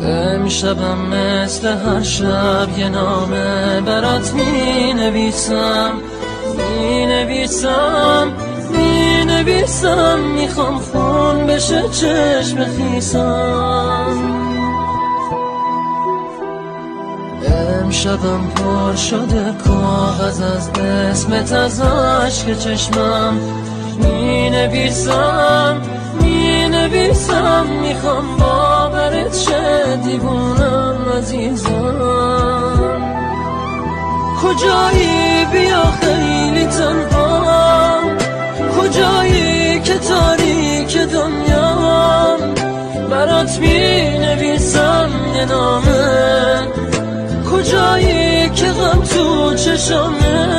امشبم مثل هر شب یه نامه برات می نویسم میخوام خون بشه چشم خیسم. امشبم پر شده کاغذ از اسمت، از عشق چشمم می نویسم میخوام باورت شه دیوونم عزیزم. کجایی بیا خیلی تنهام، کجایی که تاریک دنیام، برات می نویسم یه نامه. کجایی که غم تو چشمه،